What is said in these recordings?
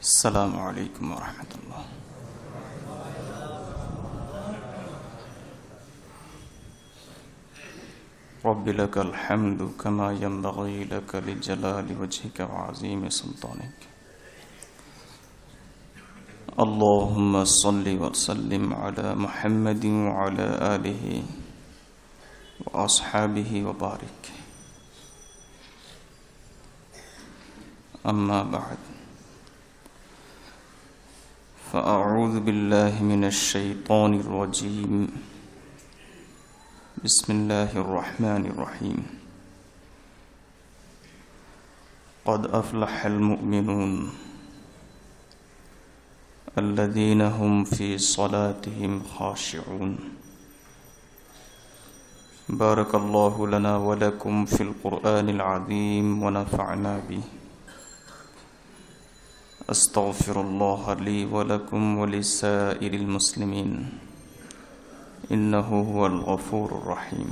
السلام عليكم ورحمة الله. رب لك الحمد كما ينبغي لك لجلال وجهك وعظيم سلطانك. اللهم صل وسلم على محمد وعلى آله وأصحابه وبارك. أما بعد، فأعوذ بالله من الشيطان الرجيم. بسم الله الرحمن الرحيم. قد أفلح المؤمنون الذين هم في صلاتهم خاشعون. بارك الله لنا ولكم في القرآن العظيم ونفعنا به. أستغفر الله لي ولكم ولسائر المسلمين إنه هو الغفور الرحيم.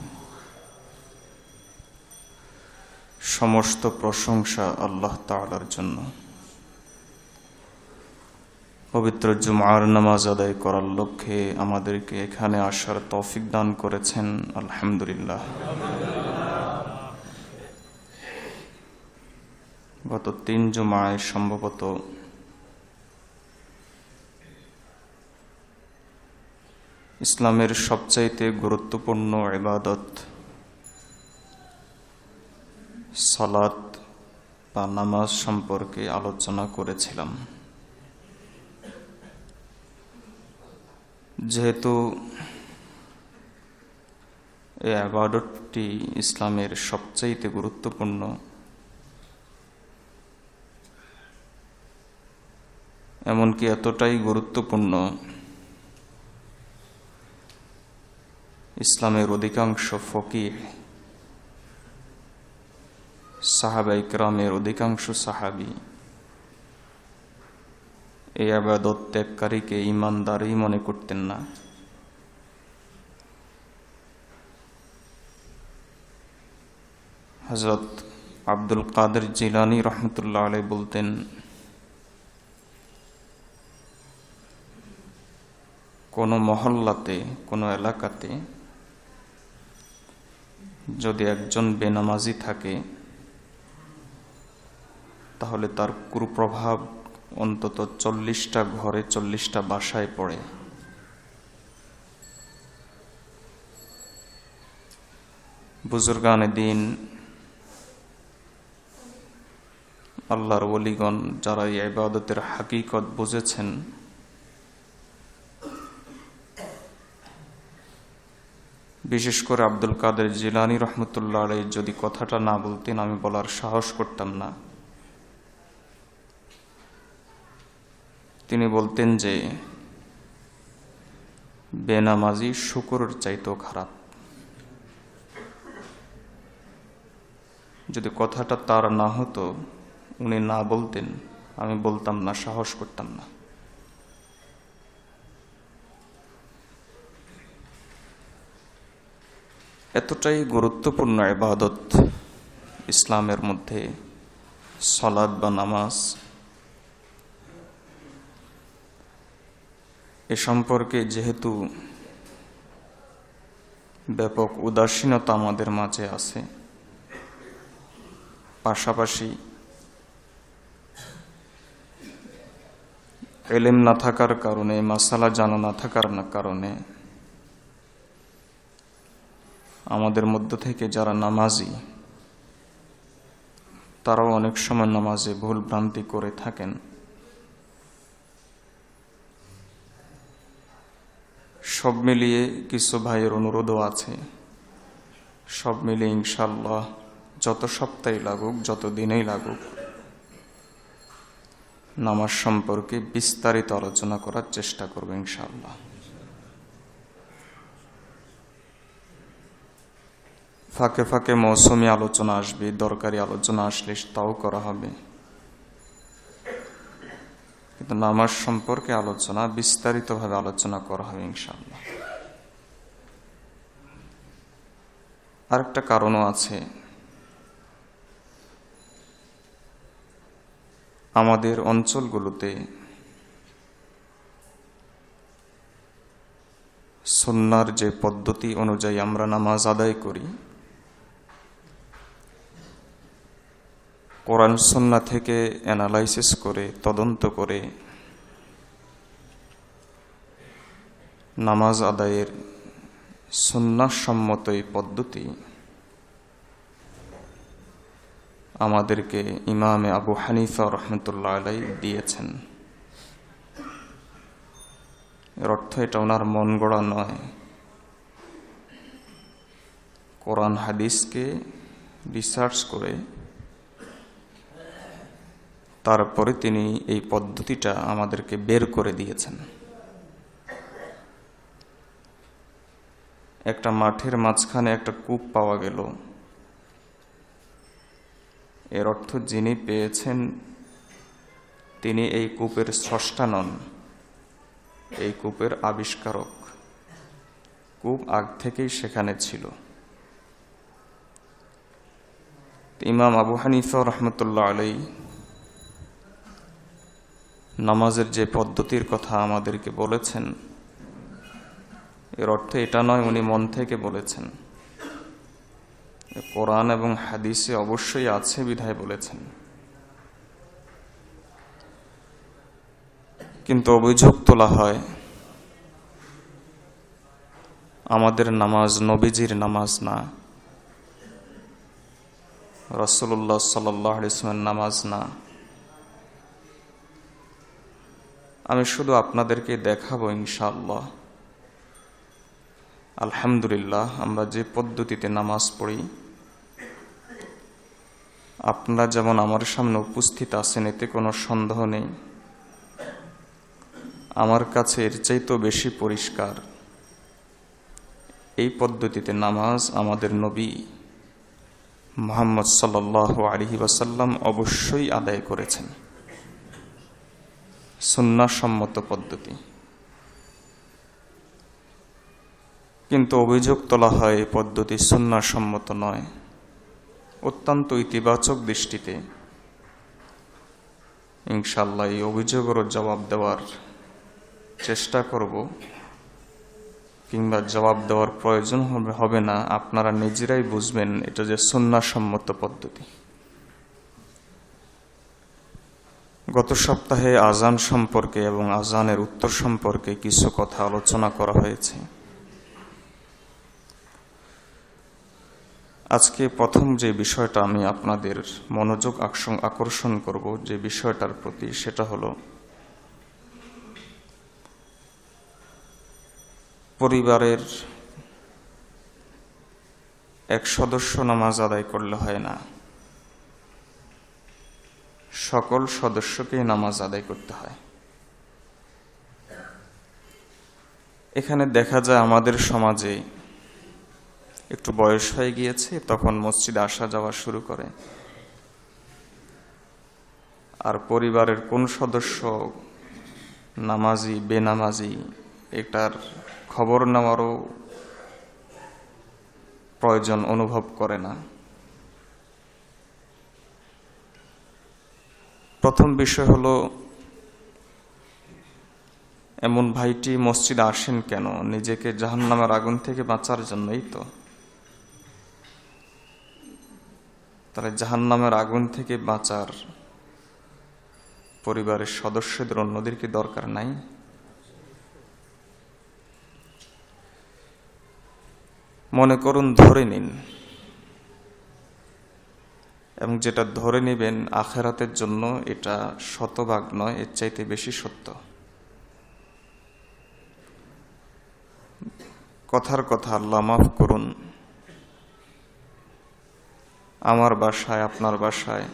সমস্ত প্রশংসা আল্লাহ তাআলার জন্য। পবিত্র জুমার নামাজ আদায় করার লক্ষ্যে আমাদেরকে এখানে আসার তৌফিক দান করেছেন, আলহামদুলিল্লাহ। গত 3 জুমায় সম্ভবত ইসলামের সবচাইতে গুরুত্বপূর্ণ ইবাদত সালাত বা নামাজ সম্পর্কে আলোচনা করেছিলাম। যেহেতু এই ইবাদতটি ইসলামের সবচাইতে গুরুত্বপূর্ণ, এমনকি এতটাই গুরুত্বপূর্ণ ইসলামের অধিকাংশ ফকিহ, সাহাবায়ে কেরামের অধিকাংশ সাহাবী এই ইবাদত ত্যাগকারীকে ঈমানদারই মনে করতেন না। হযরত আব্দুল কাদের জিলানী রাহমাতুল্লাহ আলাইহি বলতেন, কোনো মহল্লাতে, কোনো এলাকাতে যদি একজন বেনামাজি থাকে তাহলে তার কুপ্রভাব অন্তত 40টা ঘরে, 40টা বাসায় পড়ে। বুজুর্গানে দ্বীন, আল্লাহর ওলিগণ যারা এই ইবাদতের হাকিকত বুঝেছেন, বিশেষ করে আব্দুল কাদের জিলানী রহমতুল্লাহ আলাইহি যদি কথাটা না বলতেন আমি বলার সাহস করতাম না। তিনি বলতেন যে বেনামাজি শুকরের চাইতেও খারাপ। যদি কথাটা তার না হতো, উনি না বলতেন, আমি বলতাম না, সাহস করতাম না। এতটাই গুরুত্বপূর্ণ ইবাদত ইসলামের মধ্যে সালাত বা নামাজ, এ সম্পর্কে যেহেতু ব্যাপক উদাসীনতা আমাদের মাঝে আছে, পাশাপাশি ইলম না থাকার কারণে, মাসালা জানা না থাকার কারণে আমাদের মধ্য থেকে যারা নামাজি তারাও অনেক সময় নামাজে ভুল ভ্রান্তি করে থাকেন। সব মিলিয়ে কিছু ভাইয়ের অনুরোধও আছে, সব মিলিয়ে ইনশাআল্লাহ যত সপ্তাহে লাগুক, যত দিনেই লাগুক, নামাজ সম্পর্কে বিস্তারিত আলোচনা করার চেষ্টা করব ইনশাআল্লাহ। ফাঁকে ফাঁকে মৌসুমি আলোচনা আসবে, দরকারি আলোচনা আসলে তাও করা হবে। কিন্তু নামাজ সম্পর্কে আলোচনা বিস্তারিতভাবে আলোচনা করা হবে ইনশাআল্লাহ। আরেকটা কারণও আছে, আমাদের অঞ্চলগুলোতে সুন্নাহর যে পদ্ধতি অনুযায়ী আমরা নামাজ আদায় করি, কোরআন সুন্নাহ থেকে অ্যানালাইসিস করে তদন্ত করে নামাজ আদায়ের সুন্নাহসম্মত এই পদ্ধতি আমাদেরকে ইমামে আবু হানিফা রাহমাতুল্লাহ আলাইহি দিয়েছেন। এর অর্থ এটা ওনার মন গড়া নয়, কোরআন হাদিসকে রিসার্চ করে তারপরে তিনি এই পদ্ধতিটা আমাদেরকে বের করে দিয়েছেন। একটা মাঠের মাঝখানে একটা কূপ পাওয়া গেল, এর অর্থ যিনি পেয়েছেন তিনি এই কূপের স্রষ্টা নন, এই কূপের আবিষ্কারক। কূপ আগ থেকেই সেখানে ছিল। ইমাম আবু হানিফা রাহমাতুল্লাহ আলাইহি নামাজের যে পদ্ধতির কথা আমাদেরকে বলেছেন, এর অর্থ এটা নয় উনি মন থেকে বলেছেন, কোরআন এবং হাদিসে অবশ্যই আছে বিধায় বলেছেন। কিন্তু অভিযোগ তোলা হয় আমাদের নামাজ নবীজির নামাজ না, রাসূলুল্লাহ সাল্লাল্লাহু আলাইহি ওয়াসাল্লামের নামাজ না। আমি শুধু আপনাদেরকে দেখাবো ইনশাআল্লাহ, আলহামদুলিল্লাহ আমরা যে পদ্ধতিতে নামাজ পড়ি, আপনারা যেমন আমার সামনে উপস্থিত আছেন এতে কোনো সন্দেহ নেই, আমার কাছে এর চাইতেও বেশি পরিষ্কার এই পদ্ধতিতে নামাজ আমাদের নবী মুহাম্মদ সাল্লাল্লাহু আলাইহি ওয়াসাল্লাম অবশ্যই আদায় করেছেন, সুন্নাহসম্মত পদ্ধতি। কিন্তু অভিযোগ তোলা হয় এই পদ্ধতি সুন্নাহসম্মত নয়। অত্যন্ত ইতিবাচক দৃষ্টিতে ইনশাআল্লাহ এই অভিযোগেরও জবাব দেওয়ার চেষ্টা করব, কিংবা জবাব দেওয়ার প্রয়োজন হবে না, আপনারা নিজেরাই বুঝবেন এটা যে সুন্নাহসম্মত পদ্ধতি। গত সপ্তাহে আজান সম্পর্কে এবং আজানের উত্তর সম্পর্কে কিছু কথা আলোচনা করা হয়েছে। আজকে প্রথম যে বিষয়টা আমি আপনাদের মনোযোগ আকর্ষণ করব যে বিষয়টার প্রতি, সেটা হলো পরিবারের এক সদস্য নামাজ আদায় করলে হয় না, সকল সদস্যকে নামাজ আদায় করতে হয়। এখানে দেখা যায় আমাদের সমাজে একটু বয়স হয়ে গিয়েছে, তখন মসজিদে আসা যাওয়া শুরু করে, আর পরিবারের কোন সদস্য নামাজি বেনামাজি এটার খবর নেওয়ারও প্রয়োজন অনুভব করে না। প্রথম বিষয় হলো, এমন ভাইটি মসজিদে আসেন কেন? নিজেকে জাহান্নামের আগুন থেকে বাঁচার জন্যই তো। তাহলে জাহান্নামের আগুন থেকে বাঁচার পরিবারের সদস্যদের অন্যদের কি দরকার নাই? মনে করুন ধরে নিন, এবং যেটা ধরে নেবেন আখিরাতের জন্য এটা শতভাগ নয়, এর চাইতে বেশি সত্য। কথার কথা, আল্লাহ মাফ করুন, আমার বাসায় আপনার বাসায়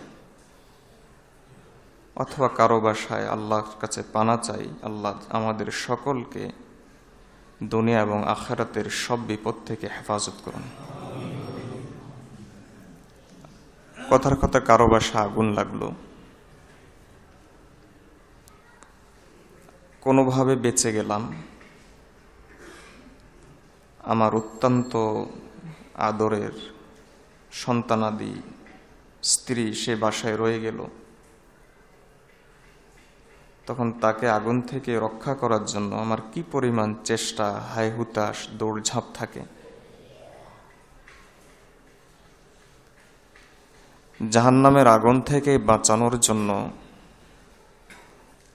অথবা কারো বাসায় আল্লাহর কাছে পানা চাই, আল্লাহ আমাদের সকলকে দুনিয়া এবং আখিরাতের সব বিপদ থেকে হেফাজত করুন। কথার কথা, কারো বাসায় আগুন লাগলো, কোনোভাবে বেঁচে গেলাম, আমার অত্যন্ত আদরের সন্তানাদি স্ত্রী সে বাসায় রয়ে গেল, তখন তাকে আগুন থেকে রক্ষা করার জন্য আমার কি পরিমাণ চেষ্টা, হায় হুতাশ, দৌড়ঝাঁপ থাকে। জাহান্নামের আগুন থেকে বাঁচানোর জন্য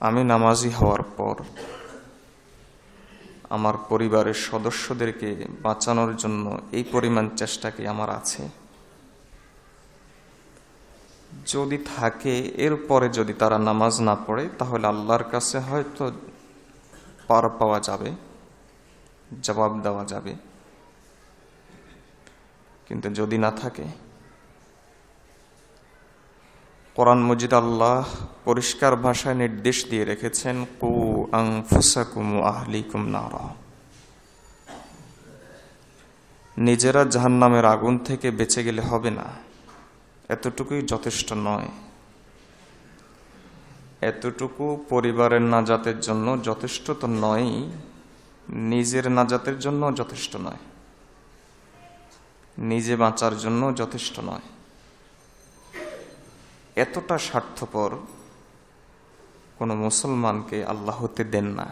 আমি নামাজি হওয়ার পর আমার পরিবারের সদস্যদেরকে বাঁচানোর জন্য এই পরিমাণ চেষ্টা কি আমার আছে? যদি থাকে, এরপরে যদি তারা নামাজ না পড়ে, তাহলে আল্লাহর কাছে হয়তো পার পাওয়া যাবে, জবাব দেওয়া যাবে। কিন্তু যদি না থাকে, কোরআন মজিদ আল্লাহ পরিষ্কার ভাষায় নির্দেশ দিয়ে রেখেছেন, কু আনফুসাকুম ওয়া আহলিকুম নারা, নিজেরা জাহান্নামের আগুন থেকে বেঁচে গেলে হবে না, এতটুকুই যথেষ্ট নয়। এতটুকু পরিবারের নাজাতের জন্য যথেষ্ট তো নয়, নিজের নাজাতের জন্য যথেষ্ট নয়, নিজে বাঁচার জন্য যথেষ্ট নয়। এতটা স্বার্থপর কোনো মুসলমানকে আল্লাহ হতে দেন না।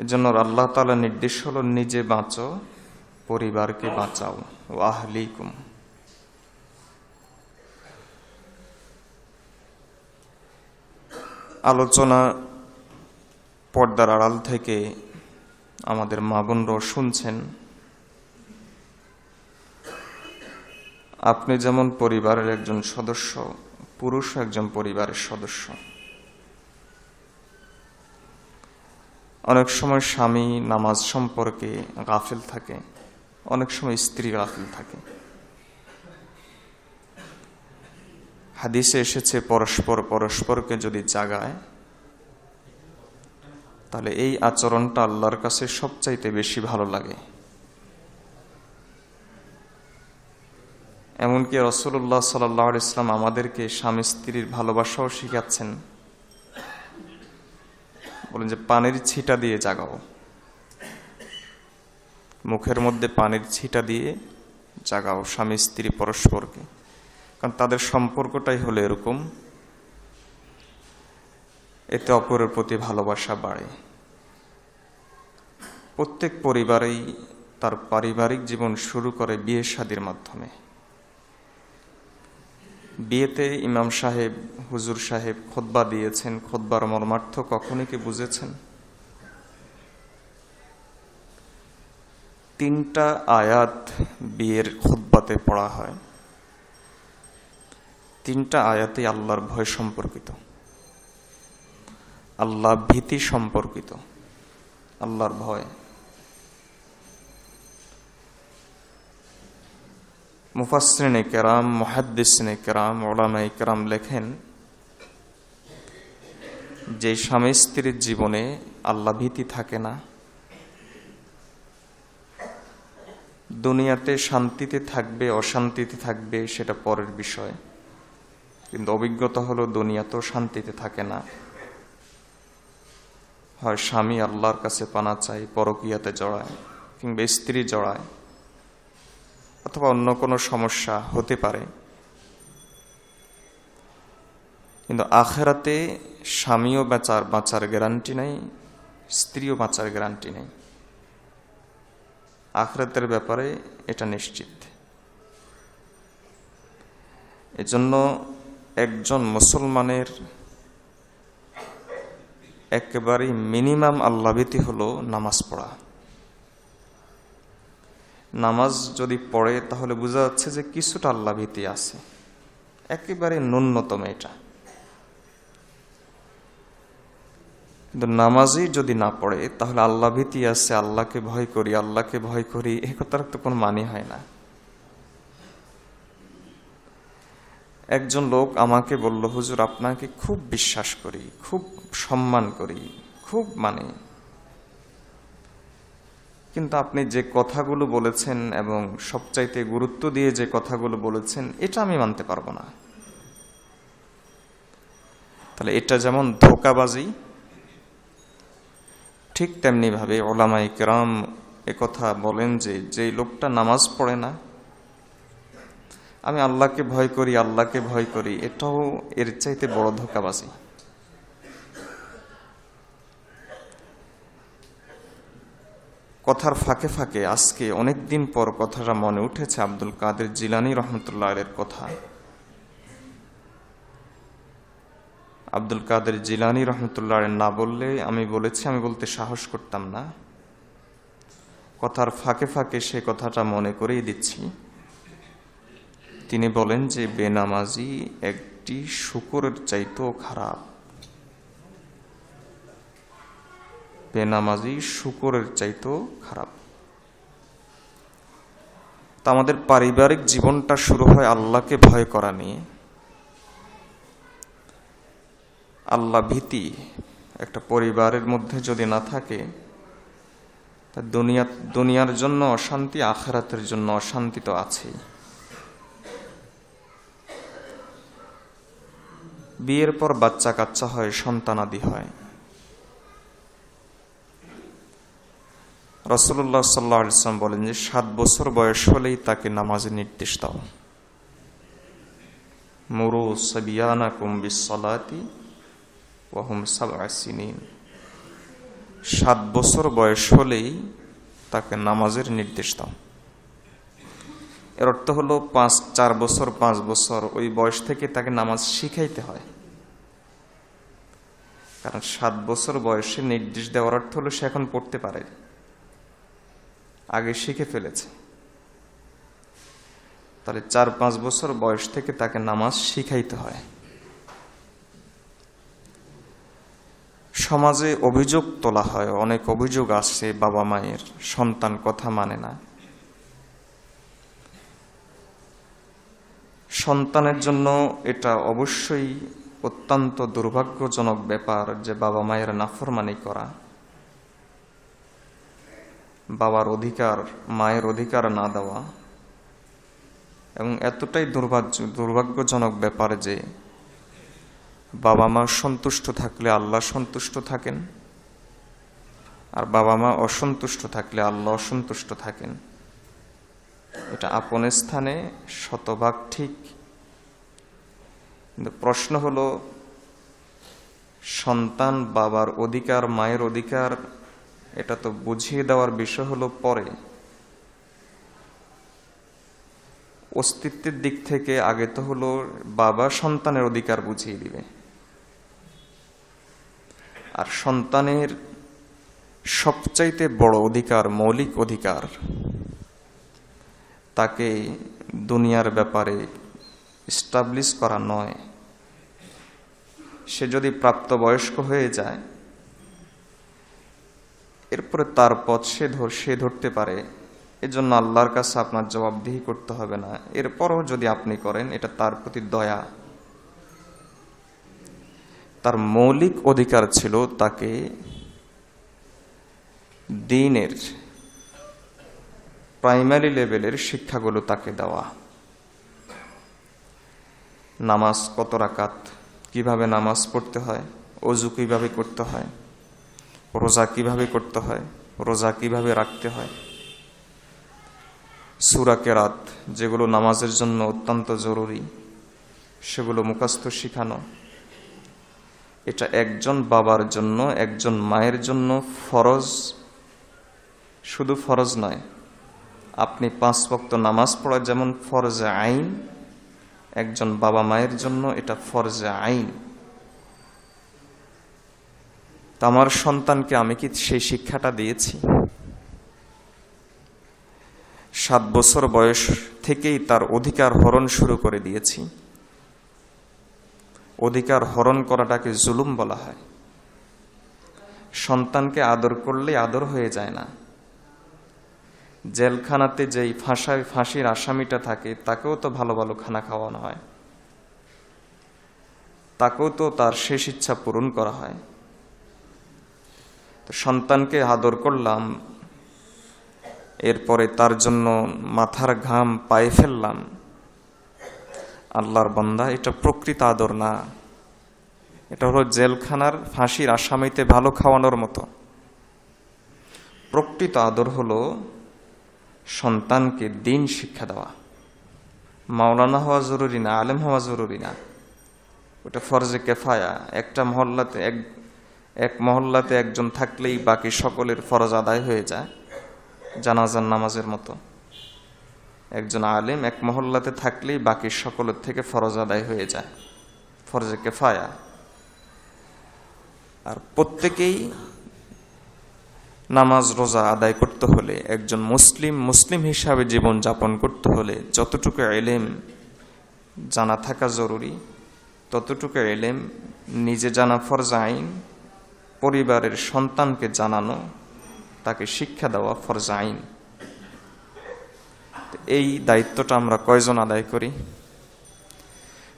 এজন্য আল্লাহ তাআলা নির্দেশ হলো, নিজে বাঁচো, পরিবারকে বাঁচাও, ওয়া আহলিকুম। আলোচনা পর্দার আড়াল থেকে আমাদের মা বোনরাও শুনছেন। আপনি যেমন পরিবারের একজন সদস্য, পুরুষ একজন পরিবারের সদস্য। অনেক সময় স্বামী নামাজ সম্পর্কে গাফিল থাকে, অনেক সময় স্ত্রী গাফিল থাকে। হাদিসে এসেছে, পরস্পর পরস্পরকে যদি জাগায়, তাহলে এই আচরণটা আল্লাহর কাছে সবচাইতে বেশি ভালো লাগে। এমনকি রাসূলুল্লাহ সাল্লাল্লাহু আলাইহি ওয়াসাল্লাম আমাদেরকে স্বামী স্ত্রীর ভালোবাসাও শিখাচ্ছেন। বলেন যে পানির ছিটা দিয়ে জাগাও, মুখের মধ্যে পানির ছিটা দিয়ে জাগাও স্বামী স্ত্রী পরস্পরকে, কারণ তাদের সম্পর্কটাই হলো এরকম। এতে অপরের প্রতি ভালোবাসা বাড়ে। প্রত্যেক পরিবারেই তার পারিবারিক জীবন শুরু করে বিয়ে শাদীর মাধ্যমে। বিয়েতে ইমাম সাহেব, হুজুর সাহেব খুতবা দিয়েছেন, খুতবার মর্মার্থ কখনই কি বুঝেছেন? 3টা আয়াত বিয়ের খুতবাতে পড়া হয়। 3টা আয়াতে আল্লাহর ভয় সম্পর্কিত, আল্লাহ ভীতি সম্পর্কিত, আল্লাহর ভয়। মুফাসসিরিনে কেরাম, মুহাদ্দিসিনে কেরাম, উলামায়ে কেরাম লেখেন যে স্বামী স্ত্রীর জীবনে আল্লাহ ভীতি থাকে না, দুনিয়াতে শান্তিতে থাকবে অশান্তিতে থাকবে সেটা পরের বিষয়, কিন্তু অভিজ্ঞতা হলো দুনিয়াতেও শান্তিতে থাকে না। হয় স্বামী আল্লাহর কাছে পানা চায়, পরকীয়াতে জড়ায়, কিংবা স্ত্রী জড়ায়, অথবা অন্য কোনো সমস্যা হতে পারে। কিন্তু আখিরাতে স্বামীও বাঁচার গ্যারান্টি নেই, স্ত্রীও বাঁচার গ্যারান্টি নেই। আখিরাতের ব্যাপারে এটা নিশ্চিত। এজন্য একজন মুসলমানের একেবারে মিনিমাম আল্লাহভীতি হলো নামাজ পড়া। নামাজ যদি পড়ে তাহলে বোঝা যাচ্ছে যে কিছুটা আল্লাহভীতি আছে, একেবারে ন্যূনতম এটা। কিন্তু নামাজই যদি না পড়ে তাহলে আল্লাহভীতি আছে, আল্লাহকে ভয় করি, আল্লাহকে ভয় করি, এ কথার তো কোনো মানে হয় না। একজন লোক আমাকে বলল, হুজুর আপনাকে খুব বিশ্বাস করি, খুব সম্মান করি, খুব মানে, কিন্তু আপনি যে কথাগুলো বলেছেন এবং সবচাইতে গুরুত্ব দিয়ে যে কথাগুলো বলেছেন, এটা আমি মানতে পারবো না। তো তাহলে এটা যেমন ধোঁকাবাজি, ঠিক তেমনি ভাবে ওলামায়ে কেরাম একথা বলেন যে যেই লোকটা নামাজ পড়ে না, আমি আল্লাহকে ভয় করি, আল্লাহকে ভয় করি, এটাও এর চাইতে বড় ধোঁকাবাজি। কথার ফাঁকে ফাঁকে আজকে অনেক দিন পর কথাটা মনে উঠেছে আব্দুল কাদের জিলানী রহমতুল্লাহ আলাইহির কথা। আব্দুল কাদের জিলানী রহমতুল্লাহ আলাইহি না বললে আমি বলেছি, আমি বলতে সাহস করতাম না। কথার ফাঁকে ফাঁকে সে কথাটা মনে করেই দিচ্ছি। তিনি বলেন যে বেনামাজি একটি শূকরের চাইতেও খারাপ। বেনামাজি শূকরের চাইতেও খারাপ। তা আমাদের পারিবারিক জীবনটা শুরু হয় আল্লাহকে ভয় করা নিয়ে। আল্লাহ ভীতি একটা পরিবারের মধ্যে যদি না থাকে, তা দুনিয়ার জন্য অশান্তি, আখিরাতের জন্য অশান্তি তো আছেই। বিয়ের পর বাচ্চা কাচ্চা হয়, সন্তানাদি হয়। রাসূলুল্লাহ সাল্লাল্লাহু আলাইহি ওয়াসাল্লাম বলেন যে 7 বছর বয়স হলেই তাকে নামাজের নির্দেশ দাও। মুরু সাবিয়ানাকুম বিসসালাতি ওয়া হুম 7 সিনিন। 7 বছর বয়স হলেই তাকে নামাজের নির্দেশ দাও। এর অর্থ হলো 4 বছর 5 বছর ওই বয়স থেকে তাকে নামাজ শিখাইতে হয়। কারণ 7 বছর বয়সে নির্দেশ দেওয়ার অর্থ হলো সে এখন পড়তে পারে, আগে শিখে ফেলেছে। তাহলে 4-5 বছর বয়স থেকে তাকে নামাজ শিখাইতে হয়। সমাজে অভিযোগ তোলা হয়, অনেক অভিযোগ আসছে বাবা মায়ের, সন্তান কথা মানে না। সন্তানের জন্য এটা অবশ্যই অত্যন্ত দুর্ভাগ্যজনক ব্যাপার যে বাবা মায়ের নাফরমানি করা, বাবার অধিকার মায়ের অধিকার না দেওয়া। এবং এতটাই দুর্ভাগ্যজনক ব্যাপার যে বাবা মা সন্তুষ্ট থাকলে আল্লাহ সন্তুষ্ট থাকেন, আর বাবা মা অসন্তুষ্ট থাকলে আল্লাহ অসন্তুষ্ট থাকেন। এটা আপন স্থানে শতভাগ ঠিক। কিন্তু প্রশ্ন হলো, সন্তান বাবার অধিকার মায়ের অধিকার এটা তো বুঝিয়ে দেওয়ার বিষয় হলো পরে। অস্তিত্বের দিক থেকে আগে তো হলো বাবা সন্তানের অধিকার বুঝিয়ে দিবে। আর সন্তানের সবচাইতে বড় অধিকার, মৌলিক অধিকার, তাকে দুনিয়ার ব্যাপারে এস্টাবলিশ করা নয়। সে যদি প্রাপ্তবয়স্ক হয়ে যায়, এরপরে তার পথ সে ধরতে পারে, এজন্য আল্লাহর কাছে আপনার জবাবদিহি করতে হবে না। এরপরও যদি আপনি করেন, এটা তার প্রতি দয়া। তার মৌলিক অধিকার ছিল তাকে দ্বীনের প্রাইমারি লেভেলের শিক্ষাগুলো তাকে দেওয়া। নামাজ কত রাকাত, কিভাবে নামাজ পড়তে হয়, ওযু কিভাবে করতে হয়, রোজা কিভাবে করতে হয়, রোজা কিভাবে রাখতে হয়, সূরা কেরাত যেগুলো নামাজের জন্য অত্যন্ত জরুরি সেগুলো মুখস্থ শিখানো। এটা একজন বাবার জন্য, একজন মায়ের জন্য ফরজ। শুধু ফরজ নয়, আপনি 5 ওয়াক্ত নামাজ পড়া যেমন ফরজে আইন, একজন বাবা মায়ের জন্য এটা ফরজে আইন। তা আমার সন্তানকে আমি কি সেই শিক্ষাটা দিয়েছি? 7 বছর বয়স থেকেই তার অধিকার হরণ শুরু করে দিয়েছি। অধিকার হরণ করাটাকে জুলুম বলা হয়। সন্তানকে আদর করলে আদর হয়ে যায় না। জেলখানাতে যেই ফাঁসির আসামিটা থাকে তাকেও তো ভালো ভালো খানা খাওয়ানো হয়, তাকেও তো তার শেষ ইচ্ছা পূরণ করা হয়। তো সন্তানকে আদর করলাম, এরপরে তার জন্য মাথার ঘাম পায়ে ফেললাম, আল্লাহর বান্দা, এটা প্রকৃত আদর না, এটা হলো জেলখানার ফাঁসির আসামিতে ভালো খাওয়ানোর মতো। প্রকৃত আদর হলো সন্তানকে দ্বীন শিক্ষা দেওয়া। মাওলানা হওয়া জরুরি না, আলেম হওয়া জরুরি না, ওটা ফরজে কেফায়া। একটা মহল্লাতে এক মহল্লাতে একজন থাকলেই বাকি সকলের ফরজ আদায় হয়ে যায়, জানাজার নামাজের মতো। একজন আলেম এক মহল্লাতে থাকলেই বাকি সকলের থেকে ফরজ আদায় হয়ে যায়, ফরজে কেফায়া। আর প্রত্যেকেই নামাজ রোজা আদায় করতে হলে, একজন মুসলিম হিসাবে জীবন যাপন করতে হলে যতটুকু ইলম জানা থাকা জরুরি, ততটুকু ইলম নিজে জানা ফরজ আইন, পরিবারের সন্তানকে জানানো, তাকে শিক্ষা দেওয়া ফরজ আইন। এই দায়িত্বটা আমরা কয়জন আদায় করি?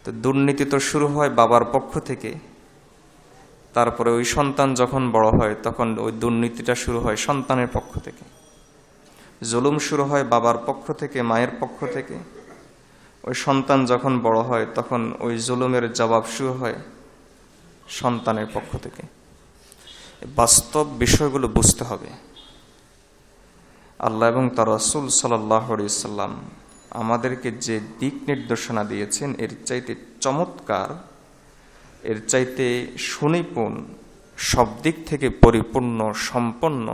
তো দুর্নীতি তো শুরু হয় বাবার পক্ষ থেকে, তারপরে ওই সন্তান যখন বড় হয় তখন ওই দুর্নীতিটা শুরু হয় সন্তানের পক্ষ থেকে। জুলুম শুরু হয় বাবার পক্ষ থেকে, মায়ের পক্ষ থেকে। ওই সন্তান যখন বড় হয় তখন ওই জুলুমের জবাব শুরু হয় সন্তানের পক্ষ থেকে। বাস্তব বিষয়গুলো বুঝতে হবে। আল্লাহ এবং তার রাসূল সাল্লাল্লাহু আলাইহি ওয়াসাল্লাম আমাদেরকে যে দিক নির্দেশনা দিয়েছেন, এর চাইতে চমৎকার, এর চাইতে সুনিপুণ, সব দিক থেকে পরিপূর্ণ, সম্পন্ন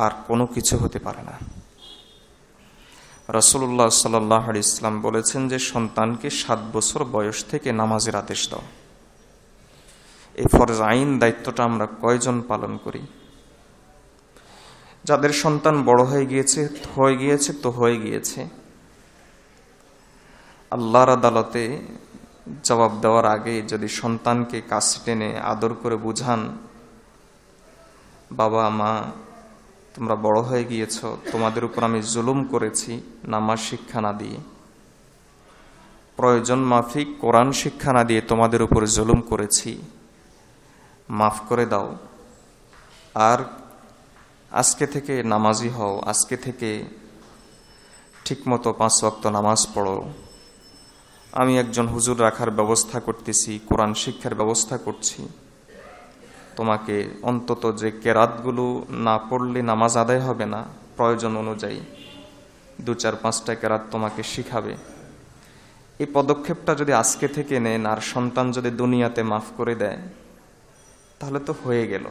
আর কোনো কিছু হতে পারে না। রাসূলুল্লাহ সাল্লাল্লাহু আলাইহি ওয়াসাল্লাম বলেছেন যে সন্তানকে 7 বছর বয়স থেকে নামাজের আদেশ দাও। এই ফরজ আইন দায়িত্বটা আমরা কয়জন পালন করি? যাদের সন্তান বড় হয়ে গিয়েছে, আল্লাহর আদালতে জবাব দেওয়ার আগে যদি সন্তানকে কাছে টেনে আদর করে বুঝান, বাবা মা তোমরা বড় হয়ে গিয়েছ, তোমাদের উপর আমি জুলুম করেছি নামাজ শিক্ষা না দিয়ে, প্রয়োজন মাফিক কোরআন শিক্ষা না দিয়ে তোমাদের উপর জুলুম করেছি, মাফ করে দাও, আর আজকে থেকে নামাজি হও, আজকে থেকে ঠিকমতো 5 ওয়াক্ত নামাজ পড়ো, আমি একজন হুজুর রাখার ব্যবস্থা করতেছি, কোরআন শিক্ষার ব্যবস্থা করছি, তোমাকে অন্তত যে কেরাতগুলো না পড়লে নামাজ আদায় হবে না, প্রয়োজন অনুযায়ী 2-4-5টা কেরাত তোমাকে শিখাবে। এই পদক্ষেপটা যদি আজকে থেকে নেন আর সন্তান যদি দুনিয়াতে মাফ করে দেয়, তাহলে তো হয়ে গেল।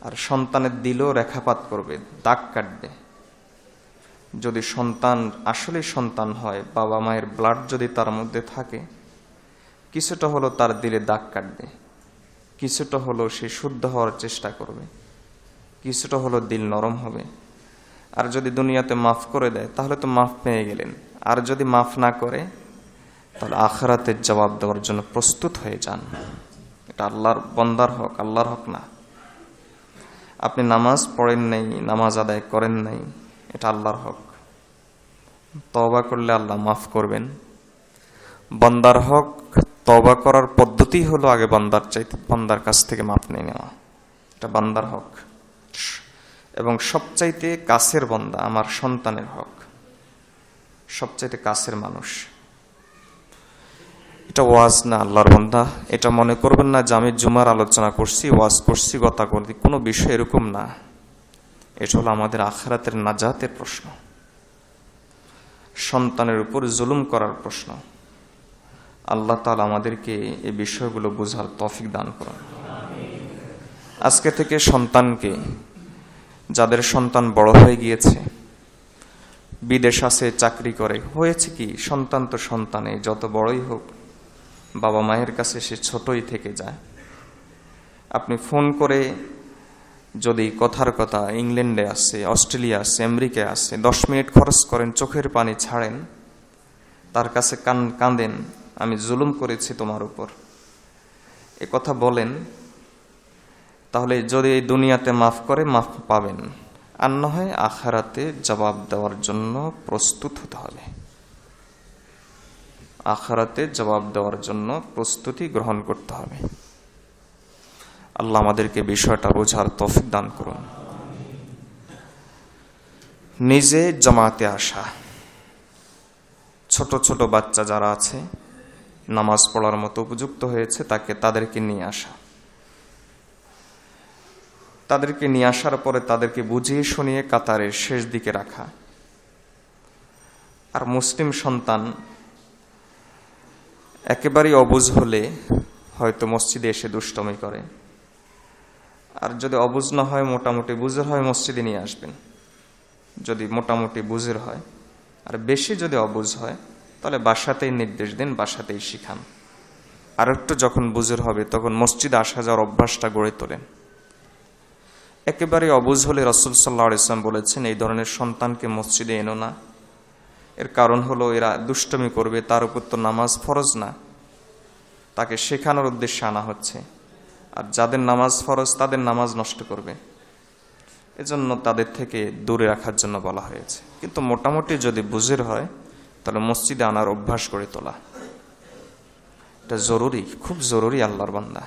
আর সন্তানের দিলও রেখাপাত করবে, দাগ কাটবে। যদি সন্তান আসলে সন্তান হয়, বাবা মায়ের ব্লাড যদি তার মধ্যে থাকে, কিছুটা হলো তার দিলে দাগ কাটবে, কিছুটা হলো সে শুদ্ধ হওয়ার চেষ্টা করবে, কিছুটা হলো দিল নরম হবে। আর যদি দুনিয়াতে মাফ করে দেয় তাহলে তো মাফ পেয়ে গেলেন। আর যদি মাফ না করে তাহলে আখিরাতের জবাব দেওয়ার জন্য প্রস্তুত হয়ে যান। এটা আল্লাহর বান্দার হক, আল্লাহর হক না। আপনি নামাজ পড়েন নাই, নামাজ আদায় করেন নাই, এটা আল্লাহর হক। তওবা করলে আল্লাহ মাফ করবেন। বান্দার হক, তওবা করার পদ্ধতি হলো আগে বান্দার কাছ থেকে মাফ নিয়ে নেওয়া, এটা বান্দার হক। এবং সবচাইতে কাছের বান্দা আমার সন্তানের হক, সবচাইতে কাছের মানুষ। এটা ওয়াজ না আল্লাহর বান্দা, এটা মনে করবেন না যে আমি জুমার আলোচনা করছি, ওয়াজ করছি, কথা করছি, কোনো বিষয় এরকম না। এটা হলো আমাদের আখিরাতের নাজাতের প্রশ্ন, সন্তানের উপর জুলুম করার প্রশ্ন। আল্লাহ তাআলা আমাদেরকে এই বিষয়গুলো বোঝার তৌফিক দান করুন। আজকে থেকে সন্তানকে, যাদের সন্তান বড় হয়ে গিয়েছে, বিদেশ আছে, চাকরি করে, হয়েছে কি, সন্তান তো সন্তানে, যত বড়ই হোক বাবা মায়ের কাছে সে ছোটই থেকে যায়। আপনি ফোন করে যদি কথার কথা ইংল্যান্ডে আছে, অস্ট্রেলিয়া আছে, আমেরিকায় আছে, 10 মিনিট খরচ করেন, চোখের পানি ছাড়েন, তার কাছে কাঁদেন, আমি জুলুম করেছি তোমার উপর, এ কথা বলেন, তাহলে যদি এই দুনিয়াতে মাফ করে মাফ পাবেন, আর না হয় আখিরাতে জবাব দেওয়ার জন্য প্রস্তুত হতে হবে। আখিরাতে জবাব দেওয়ার জন্য প্রস্তুতি গ্রহণ করতে হবে। আল্লাহ আমাদেরকে বিষয়টা বোঝার তৌফিক দান করুন। নিজে জামাতে আসা ছোট ছোট বাচ্চা যারা আছে, নামাজ পড়ার মতো উপযুক্ত হয়েছে তাদেরকে নিয়ে আসা। তাদেরকে নিয়ে আসার পরে তাদেরকে বুঝিয়ে শুনিয়ে কাতারের শেষ দিকে রাখা। আর মুসলিম সন্তান একেবারেই অবুঝ হলে হয়তো মসজিদে এসে দুষ্টমি করে, আর যদি অবুঝ না হয়, মোটামুটি বুঝের হয়, মসজিদে নিয়ে আসবেন। যদি মোটামুটি বুঝের হয়, আর বেশি যদি অবুঝ হয় তাহলে বাসাতেই নির্দেশ দিন, বাসাতেই শিখান। আর একটু যখন বুঝের হবে তখন মসজিদে আসা যাওয়ার অভ্যাসটা গড়ে তোলেন। একেবারে অবুঝ হলে রাসূল সাল্লাল্লাহু আলাইহি ওয়াসাল্লাম বলেছেন, এই ধরনের সন্তানকে মসজিদে এনো না। এর কারণ হলো এরা দুষ্টমি করবে, তার উপর তো নামাজ ফরজ না, তাকে শেখানোর উদ্দেশ্যে আনা হচ্ছে। আর যাদের নামাজ ফরজ তাদের নামাজ নষ্ট করবে, এজন্য তাদের থেকে দূরে রাখার জন্য বলা হয়েছে। কিন্তু মোটামুটি যদি বুঝের হয় তাহলে মসজিদে আনার অভ্যাস গড়ে তোলা, এটা জরুরি, খুব জরুরি। আল্লাহর বান্দা,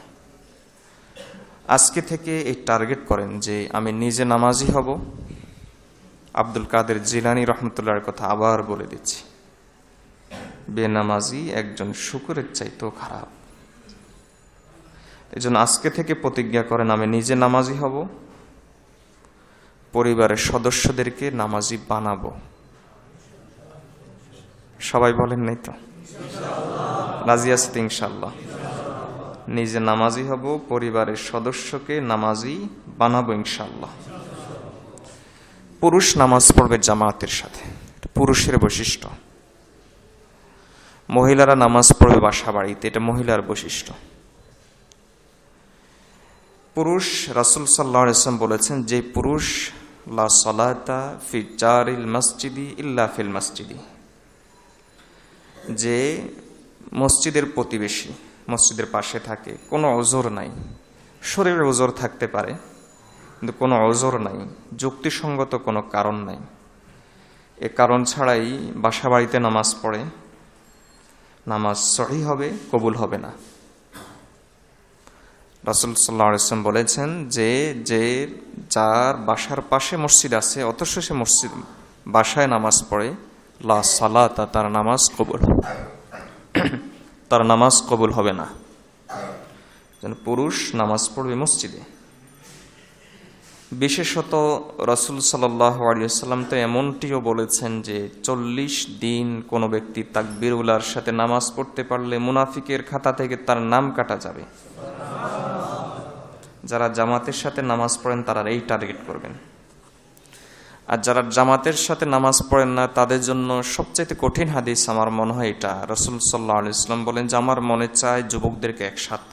আজকে থেকে এই টার্গেট করেন যে আমি নিজে নামাজি হব। আব্দুল কাদের জিলানী রহমতুল্লাহর কথা আবার বলে দিচ্ছি, বেনামাজি একজন শুকুরের চাইতেও খারাপ। এই জন্য আজকে থেকে প্রতিজ্ঞা করেন আমি নিজে নামাজি হব, পরিবারের সদস্যদেরকে নামাজি বানাবো। সবাই বলেন নাই তো? রাজি আছে ইনশাআল্লাহ? নিজে নামাজি হব, পরিবারের সদস্যকে নামাজি বানাবো ইনশাআল্লাহ। পুরুষ নামাজ পড়বে জামাতের সাথে, পুরুষের বৈশিষ্ট্য। মহিলারা নামাজ পড়বে বাসা বাড়িতে, এটা মহিলার বৈশিষ্ট্য। পুরুষ, রাসূল সাল্লাল্লাহু আলাইহি ওয়াসাল্লাম বলেছেন, যে পুরুষ লা সালাতা ফি জারিল মসজিদি ইল্লা ফিল মসজিদি, যে মসজিদের প্রতিবেশী, মসজিদের পাশে থাকে, কোনো ওজর নাই, শরীরের ওজর থাকতে পারে কিন্তু কোনো ওজর নাই, যুক্তিসঙ্গত কোনো কারণ নাই, এ কারণ ছাড়াই বাসা বাড়িতে নামাজ পড়ে, নামাজ সহিহ হবে, কবুল হবে না। রাসূল সাল্লাল্লাহু আলাইহি ওয়াসাল্লাম বলেছেন যে যার বাসার পাশে মসজিদ আছে অথচ সে মসজিদ বাসায় নামাজ পড়ে, লা সালাতা, তার নামাজ কবুল, তার নামাজ কবুল হবে না। যেন পুরুষ নামাজ পড়বে মসজিদে। বিশেষত রাসূল সাল্লাল্লাহু আলাইহি ওয়াসাল্লাম তো এমনটিও বলেছেন যে 40 দিন কোনো ব্যক্তি তাকবীরুল্লাহর সাথে নামাজ পড়তে পারলে মুনাফিকের খাতা থেকে তার নাম কাটা যাবে। যারা জামাতের সাথে নামাজ পড়েন তারা এই টার্গেট করবেন। আর যারা জামাতের সাথে নামাজ পড়েন না তাদের জন্য সবচেয়ে কঠিন হাদিস আমার মনে হয় এটা। রাসূল সাল্লাল্লাহু আলাইহি ওয়াসাল্লাম বলেন যে আমার মনে চায় যুবকদেরকে একসাথ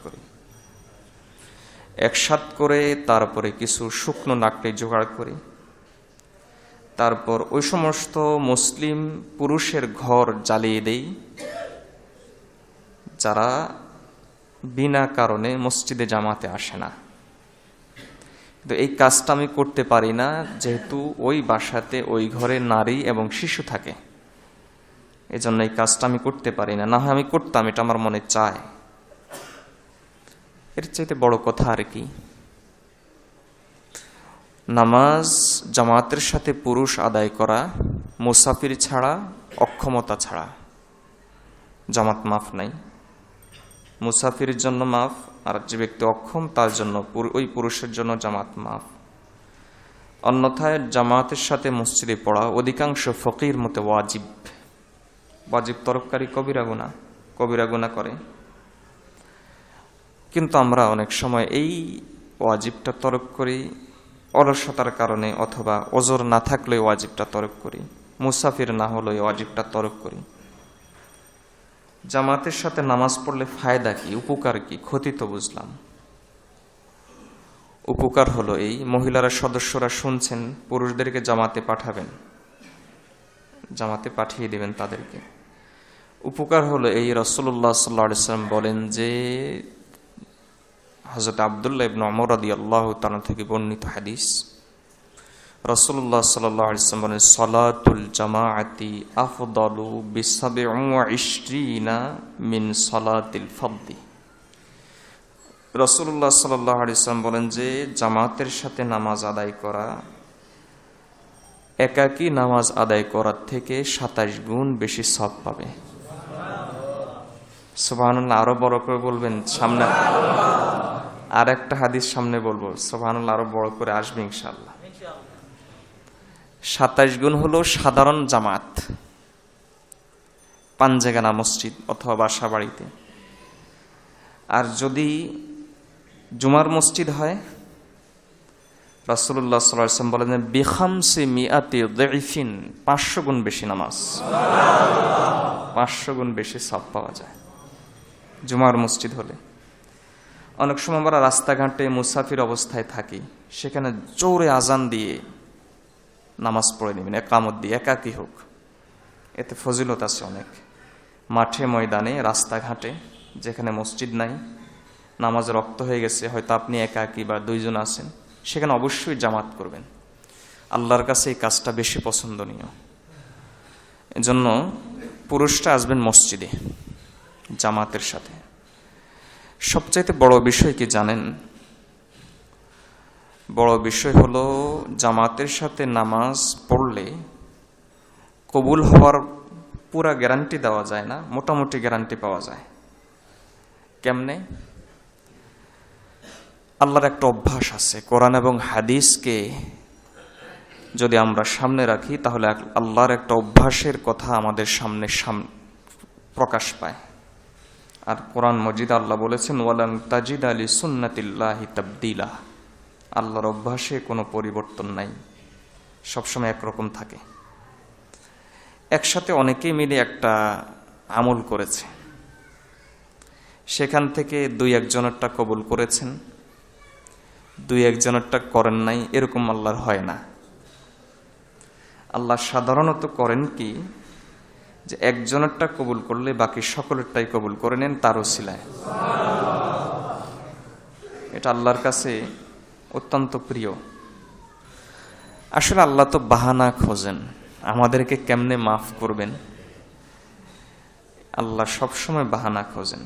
করে তারপরে কিছু শুকনো লাকড়ি জোগাড় করি, তারপর ওই সমস্ত মুসলিম পুরুষের ঘর জ্বালিয়ে দেই যারা বিনা কারণে মসজিদে জামাতে আসে না। কিন্তু এই কাজটা আমি করতে পারি না, যেহেতু ওই বাসাতে ওই ঘরে নারী এবং শিশু থাকে, এজন্য এই কাজটা আমি করতে পারি না। না হয় আমি করতাম, এটা আমার মনে চায়। এর চাইতে বড় কথা আর কি? নামাজ জামাতের সাথে পুরুষ আদায় করা মুসাফির ছাড়া, অক্ষমতা ছাড়া জামাত মাফ নাই। মুসাফিরের জন্য মাফ, আর যে ব্যক্তি অক্ষম তার জন্য, ওই পুরুষের জন্য জামাত মাফ। অন্যথায় জামাতের সাথে মসজিদে পড়া অধিকাংশ ফকির মতে ওয়াজিব। ওয়াজিব তরফকারী কবিরা গুনাহ করে। কিন্তু আমরা অনেক সময় এই ওয়াজিবটা তরক করি অলসতার কারণে, অথবা ওজর না থাকলে ওয়াজিবটা তরক করি, মুসাফির না হলে ওয়াজিবটা তরক করি। জামাতের সাথে নামাজ পড়লে ফায়দা কি, উপকার কি? ক্ষতি তো বুঝলাম। উপকার হলো এই, মহিলারা সদস্যরা শুনছেন, পুরুষদেরকে জামাতে পাঠাবেন, জামাতে পাঠিয়ে দেবেন তাদেরকে। উপকার হলো এই, রাসূলুল্লাহ সাল্লাল্লাহু আলাইহি ওয়াসাল্লাম বলেন যে, হযরত আব্দুল্লাহ ইবনে ওমর রাদিয়াল্লাহু তাআলা থেকে বর্ণিত হাদিস, রাসূলুল্লাহ সাল্লাল্লাহু আলাইহি ওয়াসাল্লাম বলেন, সালাতুল জামাআতি আফদালু বি27 মিন সালাতিল ফারদি। রাসূলুল্লাহ সাল্লাল্লাহু আলাইহি ওয়াসাল্লাম বলেন যে জামাতের সাথে নামাজ আদায় করা একাকী নামাজ আদায় করার থেকে 27 গুণ বেশি সওয়াব পাবে। সুবহানাল্লাহ আরো বড় করে বলবেন, সামনে আর একটা হাদিস সামনে বলবো, সুবহানাল্লাহ আরো বড় করে আসবে ইনশাআল্লাহ। 27 গুণ হলো সাধারণ জামাত, পাঞ্জেগানা মসজিদ অথবা বাসা বাড়িতে। আর যদি জুমার মসজিদ হয়, রাসূলুল্লাহ সাল্লাল্লাহু আলাইহি ওয়াসাল্লাম বলেন বিখামসি মিআতি যায়ফিন, 500 গুণ বেশি নামাজ, 500 গুণ বেশি সওয়াব পাওয়া যায় জুমার মসজিদ হলে। অনেক সময় আমরা রাস্তাঘাটে মুসাফির অবস্থায় থাকি, সেখানে জোরে আজান দিয়ে নামাজ পড়ে নেবেন, একামত দিয়ে, একাকী হোক, এতে ফজিলত আছে অনেক। মাঠে ময়দানে রাস্তাঘাটে যেখানে মসজিদ নাই, নামাজ রক্ত হয়ে গেছে, হয়তো আপনি একাকী বা 2 জন আছেন, সেখানে অবশ্যই জামাত করবেন। আল্লাহর কাছে এই কাজটা বেশি পছন্দনীয়। এজন্য পুরুষরা আসবেন মসজিদে জামাতের সাথে। সবচাইতে বড় বিষয় কি জানেন? বড় বিষয় হলো জামাতের সাথে নামাজ পড়লে কবুল হওয়ার পুরা গ্যারান্টি দেওয়া যায় না, মোটামুটি গ্যারান্টি পাওয়া যায়। কেমনে? আল্লাহর একটা অভ্যাস আছে, কোরআন এবং হাদিসকে যদি আমরা সামনে রাখি তাহলে আল্লাহর একটা অভ্যাসের কথা আমাদের সামনে প্রকাশ পায়। আর কোরআন মজিদ আল্লাহ বলেছেন ওয়ালান তাজিদা লিসুন্নাতিল্লাহি তাবদীলা, আল্লাহর অভ্যাসে কোনো পরিবর্তন নাই, সবসময় একরকম থাকে। একসাথে অনেকেই মিলে একটা আমল করেছে, সেখান থেকে 2-1 জনেরটা কবুল করেছেন, 2-1 জনেরটা করেন নাই, এরকম আল্লাহর হয় না। আল্লাহ সাধারণত করেন কি, যে 1 জনেরটা কবুল করলে বাকি সকলেরটাই কবুল করে নেন তার ওসিলায়। এটা আল্লাহর কাছে অত্যন্ত প্রিয়। আসলে আল্লাহ তো বাহানা খোঁজেন আমাদেরকে কেমনে মাফ করবেন, আল্লাহ সবসময় বাহানা খোঁজেন।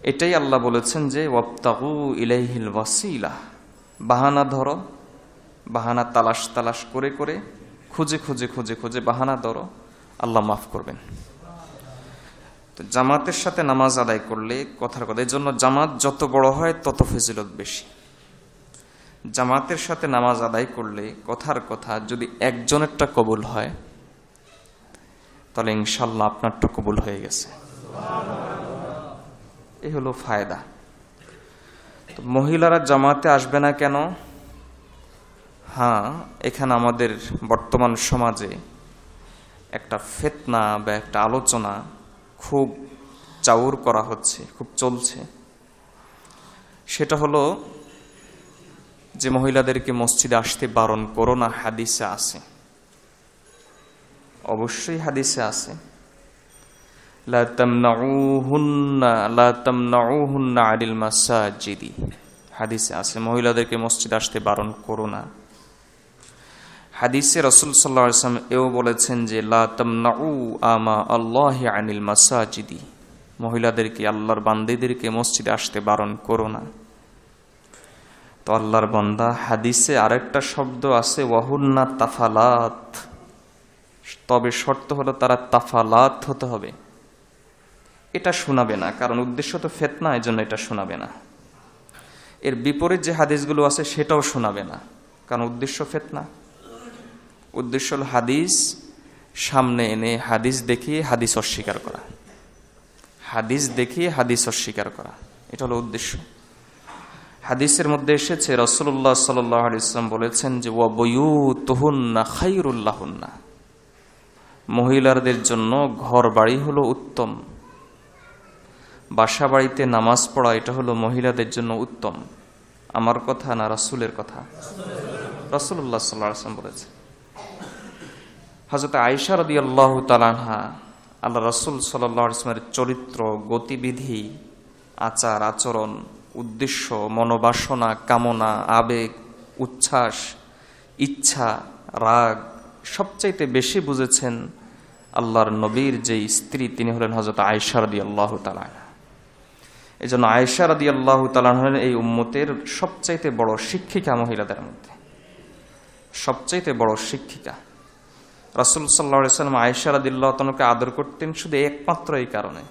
এটাই আল্লাহ বলেছেন যে ওয়াবতাগু ইলাইহিল ওয়াসিলা, বাহানা ধরো, বাহানা তালাশ করে করে খুঁজে খুঁজে খুঁজে খুঁজে বাহানা ধরো, আল্লাহ মাফ করবেন। তো জামাতের সাথে নামাজ আদায় করলে কথার কথা, এই জন্য জামাত যত বড় হয় তত ফজিলত বেশি। জামাতের সাথে নামাজ আদায় করলে কথার কথা যদি 1 জনেরটা কবুল হয় তাহলে ইনশাল্লাহ আপনারটা কবুল হয়ে গেছে। এই হলো ফায়দা। তো মহিলারা জামাতে আসবে না কেন? হ্যাঁ, এখানে আমাদের বর্তমান সমাজে একটা ফিতনা বা একটা আলোচনা খুব চাউর করা হচ্ছে, খুব চলছে। সেটা হলো যে মহিলাদেরকে মসজিদে আসতে বারণ করো না, হাদিসে আছে, অবশ্যই হাদিসে আছে, লা তামনাউহুন্না আনিল মাসাজিদি, হাদিসে আছে মহিলাদেরকে মসজিদে আসতে বারণ করো না। হাদিসে রাসূল সাল্লাল্লাহু আলাইহি ওয়াসাল্লাম এও বলেছেন যে লা তামনাউ আমা আল্লাহি আনিল মাসাজিদি, মহিলাদেরকে, আল্লাহর বান্দাদেরকে মসজিদে আসতে বারণ করো না। তো আল্লাহর বান্দা, হাদিসে আরেকটা শব্দ আছে ওয়াহুন্না তাফালাত, তবে শর্ত হলো তারা তাফালাত হতে হবে। এটা শোনাবে না, কারণ উদ্দেশ্য তো ফিতনা, এজন্য এটা শোনাবে না। এর বিপরীত যে হাদিসগুলো আছে সেটাও শোনাবে না, কারণ উদ্দেশ্য ফিতনা। উদ্দেশ্য হল হাদিস সামনে এনে হাদিস দেখিয়ে হাদিস অস্বীকার করা, হাদিস দেখিয়ে হাদিস অস্বীকার করা, এটা হলো উদ্দেশ্য। হাদিসের মধ্যে এসেছে রাসূলুল্লাহ সাল্লাল্লাহু আলাইহি ওয়াসাল্লাম বলেছেন যে ওয়া বুয়ুতুহুন্না খায়রুল লাহুন্না, মহিলাদের জন্য ঘর বাড়ি হলো উত্তম, বাসা বাড়িতে নামাজ পড়া এটা হলো মহিলাদের জন্য উত্তম। আমার কথা না, রাসূলের কথা, রাসূলুল্লাহ সাল্লাল্লাহু আলাইহি ওয়াসাল্লাম বলেছেন। হযরত আয়েশা রাদিয়াল্লাহু তাআলা আনহা আল্লাহ রাসূল সাল্লাল্লাহু আলাইহি ওয়াসাল্লামের চরিত্র, গতিবিধি, আচার আচরণ, উদ্দেশ্য, মনোবাসনা, কামনা, আবেগ, উচ্ছ্বাস, ইচ্ছা, রাগ সবচাইতে বেশি বুঝেছেন আল্লাহর নবীর যে স্ত্রী, তিনি হলেন হযরত আয়েশা রাদিয়াল্লাহু তাআলা। এজন্য আয়েশা রাদিয়াল্লাহু তাআলা হলেন এই উম্মতের সবচাইতে বড় শিক্ষিকা, মহিলাদের মধ্যে সবচাইতে বড় শিক্ষিকা। রাসূল সাল্লাল্লাহু আলাইহি ওয়াসাল্লাম আয়েশা রাদিয়াল্লাহু তাআলাকে আদর করতেন শুধু একমাত্র এই কারণে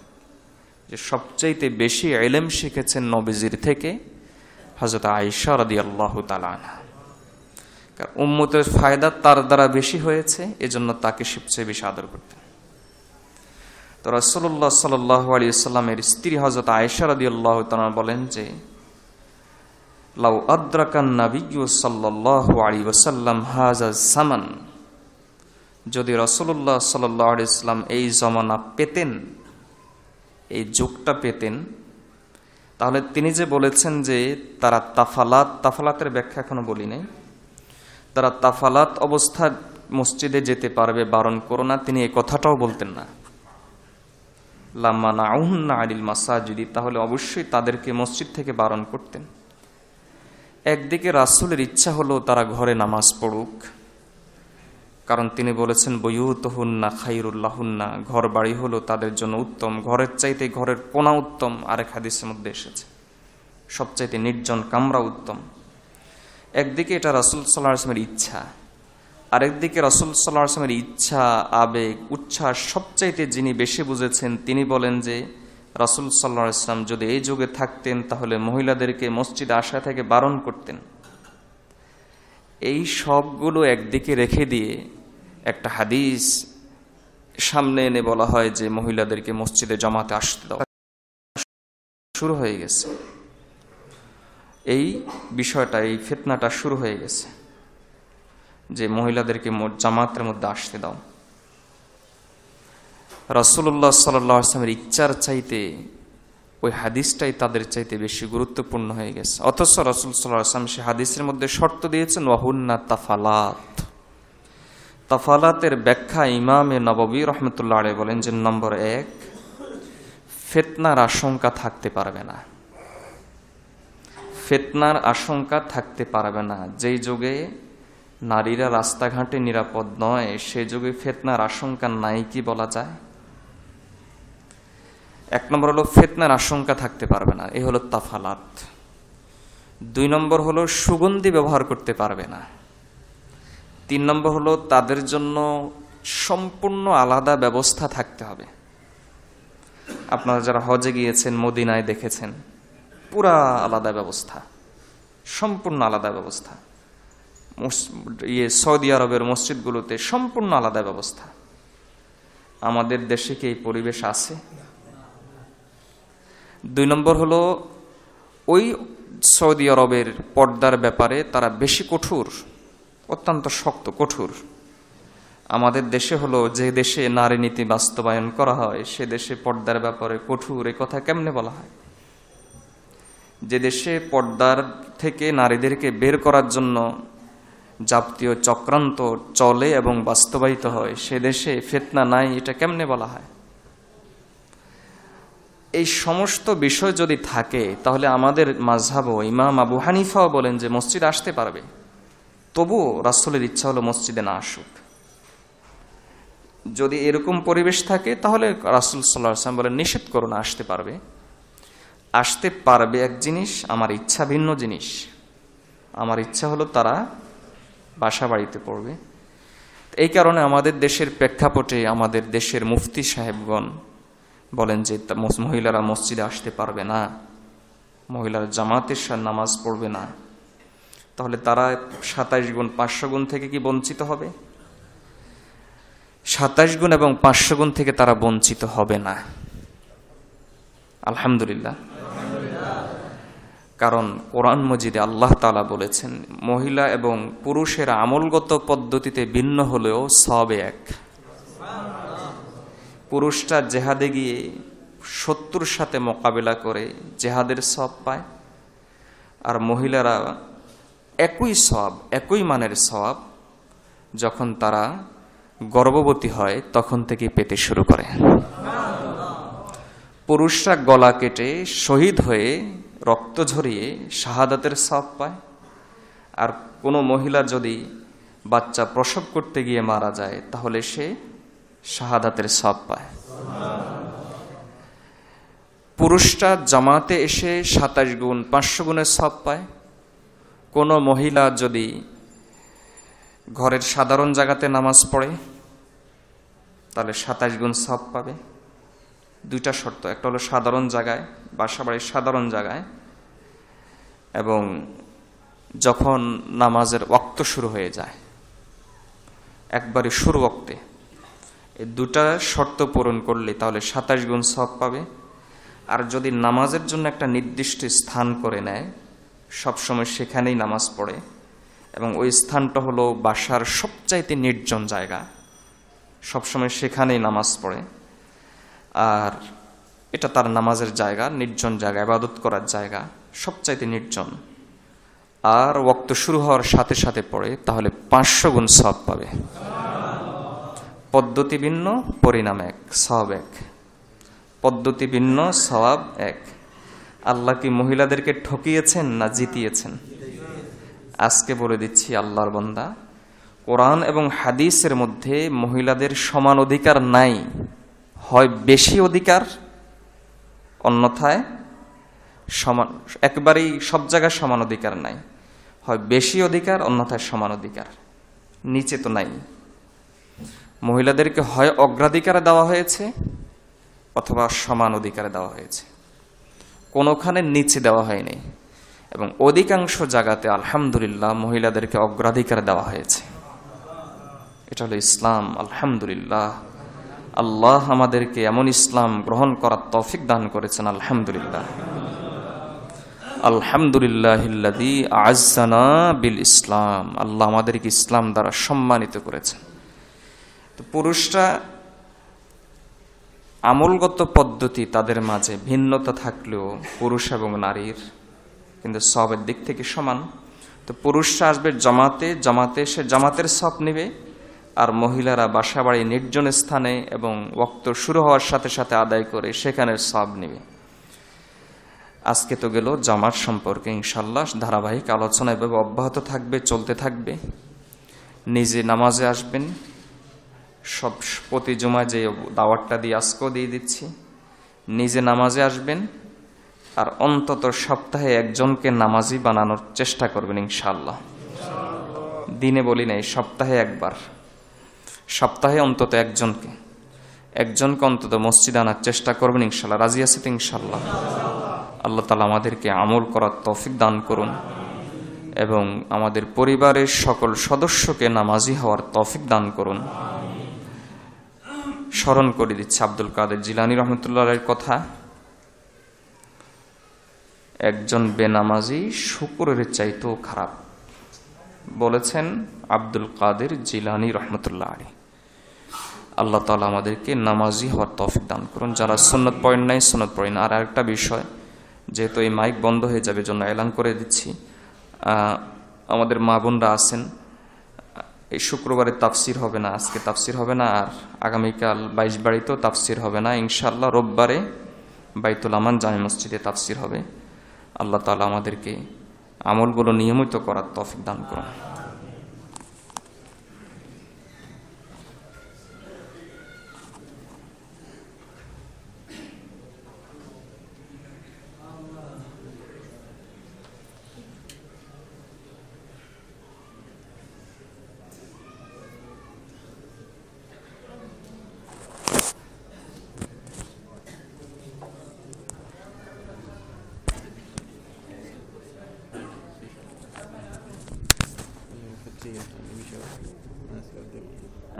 যে সবচাইতে বেশি ইলম শিখেছেন নবীজির থেকে হযরত আয়েশা রাদিয়াল্লাহু তাআলা আনহা। কারণ উম্মতের ফায়দা তার দ্বারা বেশি হয়েছে, এজন্য তাকে সবচেয়ে বেশি আদর করতেন। তো রাসূলুল্লাহ সাল্লাল্লাহু আলাইহি ওয়াসাল্লামের স্ত্রী হযরত আয়েশা রাদিয়াল্লাহু তাআলা বলেন যে লাউ আদরাকান নাবিয়্যু সাল্লাল্লাহু আলাইহি ওয়াসাল্লাম হাযা সামান, যদি রাসূলুল্লাহ সাল্লাল্লাহু আলাইহি ওয়াসাল্লাম এই জামানা পেতেন, এই যুগটা পেতেন, তাহলে তিনি যে বলেছেন যে তারা তাফালাতের ব্যাখ্যা এখনো বলি নাই, তারা তাফালাত অবস্থা মসজিদে যেতে পারবে, বারণ করো না, তিনি এই কথাটাও বলতেন না। লামানাউহুন্না আনিল মাসাজিদি, তাহলে অবশ্যই তাদেরকে মসজিদ থেকে বারণ করতেন। একদিকে রাসূলের ইচ্ছা হলো তারা ঘরে নামাজ পড়ুক, কারণ তিনি বলেছেন বুয়ুতুহুন্না খায়রুল লাহুন্না, ঘর বাড়ি হলো তাদের জন্য উত্তম, ঘরের চাইতে ঘরের কোণা উত্তম। আরেক হাদিসের মধ্যে এসেছে সবচাইতে নির্জন কামরা উত্তম। একদিকে এটা রাসূল সাল্লাল্লাহু আলাইহি ওয়াসাল্লামের ইচ্ছা, আরেকদিকে রাসূল সাল্লাল্লাহু আলাইহি ওয়াসাল্লামের ইচ্ছা, আবেগ, উচ্ছ্বাস সবচাইতে যিনি বেশি বুঝেছেন তিনি বলেন যে রাসূল সাল্লাল্লাহু আলাইহি ওয়াসাল্লাম যদি এই যুগে থাকতেন তাহলে মহিলাদেরকে মসজিদে আসা থেকে বারণ করতেন। এই সবগুলো একদিকে রেখে দিয়ে একটা হাদিস সামনে এনে বলা হয় যে মহিলাদেরকে মসজিদে জামাতে আসতে দাও। শুরু হয়ে গেছে এই বিষয়টা, এই ফিতনাটা শুরু হয়ে গেছে যে মহিলাদেরকে জামাতের মধ্যে আসতে দাও। রাসূলুল্লাহ সাল্লাল্লাহু আলাইহি ওয়াসাল্লামের ইচ্ছার চাইতে ওই হাদিসটাই তাদের চাইতে বেশি গুরুত্বপূর্ণ হয়ে গেছে। অথচ রাসূল সাল্লাল্লাহু আলাইহি ওয়াসাল্লাম সে হাদিসের মধ্যে শর্ত দিয়েছেন ওয়াহুন্না তাফালাত। তাফালাতের ব্যাখ্যা ইমামে নববী রাহমাতুল্লাহ আলাইহি বলেন যে নম্বর 1, ফিতনার আশঙ্কা থাকতে পারবে না। ফিতনার আশঙ্কা থাকতে পারবে না। যেই যুগে নারীরা রাস্তাঘাটে নিরাপদ নয়, সেই যুগে ফিতনার আশঙ্কা নাই কি বলা যায়? 1 নম্বর হলো ফিতনার আশঙ্কা থাকতে পারবে না, এই হলো তাফালাত। 2 নম্বর হলো সুগন্ধি ব্যবহার করতে পারবে না। 3 নম্বর হলো তাদের জন্য সম্পূর্ণ আলাদা ব্যবস্থা থাকতে হবে। আপনারা যারা হজে গিয়েছেন মদিনায় দেখেছেন পুরা আলাদা ব্যবস্থা, সম্পূর্ণ আলাদা ব্যবস্থা। সৌদি আরবের মসজিদগুলোতে সম্পূর্ণ আলাদা ব্যবস্থা। আমাদের দেশে কি এই পরিবেশ আছে? 2 নম্বর হলো ওই সৌদি আরবের পর্দার ব্যাপারে তারা বেশি কঠোর, অত্যন্ত শক্ত কঠোর। আমাদের দেশে হলো যে দেশে নারী নীতি বাস্তবায়ন করা হয় সে দেশে পর্দার ব্যাপারে কঠোর, এ কথা কেমনে বলা হয়? যে দেশে পর্দার থেকে নারীদেরকে বের করার জন্য যাবতীয় চক্রান্ত চলে এবং বাস্তবায়িত হয় সে দেশে ফিতনা নাই, এটা কেমনে বলা হয়? এই সমস্ত বিষয় যদি থাকে তাহলে আমাদের মাযহাবও ইমাম আবু হানিফাও বলেন যে মসজিদ আসতে পারবে, তবুও রাসূলের ইচ্ছা হলো মসজিদে না আসুক। যদি এরকম পরিবেশ থাকে তাহলে রাসূল সাল্লাল্লাহু আলাইহি ওয়াসাল্লাম বলেন নিষেধ করো না, আসতে পারবে। আসতে পারবে এক জিনিস, আমার ইচ্ছা ভিন্ন জিনিস। আমার ইচ্ছা হলো তারা বাসা বাড়িতে পড়বে। এই কারণে আমাদের দেশের প্রেক্ষাপটে আমাদের দেশের মুফতি সাহেবগণ বলেন যে মহিলারা মসজিদে আসতে পারবে না, মহিলারা জামাতের সাথে নামাজ পড়বে না। তাহলে তারা 27 গুণ 500 গুণ থেকে কি বঞ্চিত হবে? 27 গুণ এবং 500 গুণ থেকে তারা বঞ্চিত হবে না, আলহামদুলিল্লাহ। কারণ কোরআন মজিদে আল্লাহ তাআলা বলেছেন মহিলা এবং পুরুষের আমলগত পদ্ধতিতে ভিন্ন হলেও সওয়াবে এক। পুরুষটা জেহাদে গিয়ে শত্রুর সাথে মোকাবেলা করে জেহাদের সওয়াব পায়, আর মহিলারা একই সওয়াব, একই মানের সওয়াব যখন তারা গর্ভবতী হয় তখন থেকে পেতে শুরু করে। পুরুষরা গলা কেটে শহীদ হয়ে রক্ত ঝরিয়ে শাহাদাতের সওয়াব পায়, আর কোনো মহিলা যদি বাচ্চা প্রসব করতে গিয়ে মারা যায় তাহলে সে শাহাদাতের সওয়াব পায়। পুরুষরা জামাতে এসে 27 গুণ 500 গুণের সওয়াব পায়। কোনো মহিলা যদি ঘরের সাধারণ জায়গাতে নামাজ পড়ে তাহলে 27 গুণ সওয়াব পাবে। দুইটা শর্ত, একটা হলো সাধারণ জায়গায়, বাসাবাড়ির সাধারণ জায়গায়, এবং যখন নামাজের ওয়াক্ত শুরু হয়ে যায় একবারে শুরু ওয়াক্তে, এই দুটা শর্ত পূরণ করলে তাহলে 27 গুণ সওয়াব পাবে। আর যদি নামাজের জন্য একটা নির্দিষ্ট স্থান করে নেয়, সবসময় সেখানেই নামাজ পড়ে, এবং ওই স্থানটা হলো বাসার সবচাইতে নির্জন জায়গা, সবসময় সেখানেই নামাজ পড়ে, আর এটা তার নামাজের জায়গা, নির্জন জায়গা, ইবাদত করার জায়গা, সবচাইতে নির্জন, আর ওয়াক্ত শুরু হওয়ার সাথে সাথে পড়ে, তাহলে 500 গুণ সওয়াব পাবে। পদ্ধতি ভিন্ন, পরিণাম এক, সওয়াব এক। পদ্ধতি ভিন্ন, সওয়াব এক। আল্লাহ কি মহিলাদেরকে ঠকিয়েছেন না জিতিয়েছেন? আজকে বলে দিচ্ছি আল্লাহর বান্দা, কোরআন এবং হাদিসের মধ্যে মহিলাদের সমান অধিকার নাই। হয় বেশি অধিকার, অন্যথায় সমান, একবারেই সব জায়গায় সমান অধিকার নাই। হয় বেশি অধিকার, অন্যথায় সমান অধিকার, নিচে তো নাই। মহিলাদেরকে হয় অগ্রাধিকারে দেওয়া হয়েছে অথবা সমান অধিকারে দেওয়া হয়েছে, কোনোখানে নিচে দেওয়া হয়নি। এবং অধিকাংশ জায়গাতে আলহামদুলিল্লাহ মহিলাদেরকে অগ্রাধিকার দেওয়া হয়েছে। এটা হলো ইসলাম, আলহামদুলিল্লাহ। আল্লাহ আমাদেরকে এমন ইসলাম গ্রহণ করার তৌফিক দান করেছেন, আলহামদুলিল্লাহ। আলহামদুলিল্লাহিল্লাযী আ'আজ্জানা বিল ইসলাম। আল্লাহ আমাদেরকে ইসলাম দ্বারা সম্মানিত করেছেন। তো পুরুষরা আমলগত পদ্ধতি তাদের মাঝে ভিন্নতা থাকলেও পুরুষ এবং নারীর কিন্তু সওয়াবের দিক থেকে সমান। তো পুরুষরা আসবে জামাতে, জামাতে সে জামাতের সওয়াব নেবে, আর মহিলারা বাসাবাড়ি নির্জন স্থানে এবং ওয়াক্ত শুরু হওয়ার সাথে সাথে আদায় করে সেখানের সওয়াব নেবে। আজকে তো গেল জামাত সম্পর্কে, ইনশাআল্লাহ ধারাবাহিক আলোচনা এভাবে অব্যাহত থাকবে, চলতে থাকবে। নিজে নামাজে আসবেন, সব প্রতি জুমায় যে দাওয়াতটা দিয়ে আজকেও দিয়ে দিচ্ছি, নিজে নামাজে আসবেন, আর অন্তত সপ্তাহে একজনকে নামাজি বানানোর চেষ্টা করবেন ইনশাআল্লাহ। দিনে বলি নাই, সপ্তাহে একবার, সপ্তাহে অন্তত একজনকে অন্তত মসজিদে আনার চেষ্টা করবেন ইনশাআল্লাহ। রাজি আছে তো ইনশাআল্লাহ? আল্লাহ তাআলা আমাদেরকে আমল করার তৌফিক দান করুন এবং আমাদের পরিবারের সকল সদস্যকে নামাজি হওয়ার তৌফিক দান করুন। স্মরণ করে দিচ্ছে আব্দুল কাদের জিলানী রহমতুল্লাহর কথা, একজন বেনামাজি শুকরের চাইতেও খারাপ, বলেছেন আব্দুল কাদের জিলানী রহমতুল্লাহ আলাইহি। আল্লাহ তাআলা আমাদেরকে নামাজি হওয়ার তৌফিক দান করুন। যারা সুন্নত পড়েন নাই, সুন্নত পড়েন। আর আরেকটা বিষয়, যেহেতু এই মাইক বন্ধ হয়ে যাবে জন্য এলান করে দিচ্ছি, আমাদের মা বোনরা আছেন, এই শুক্রবারে তাফসির হবে না, আজকে তাফসির হবে না, আর আগামীকাল 22 বাড়িতেও তাফসির হবে না। ইনশাআল্লাহ রোববারে বাইতুল আমান জামে মসজিদে তাফসির হবে। আল্লাহ তাআলা আমাদেরকে আমলগুলো নিয়মিত করার তৌফিক দান করুন।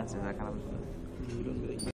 আচ্ছা,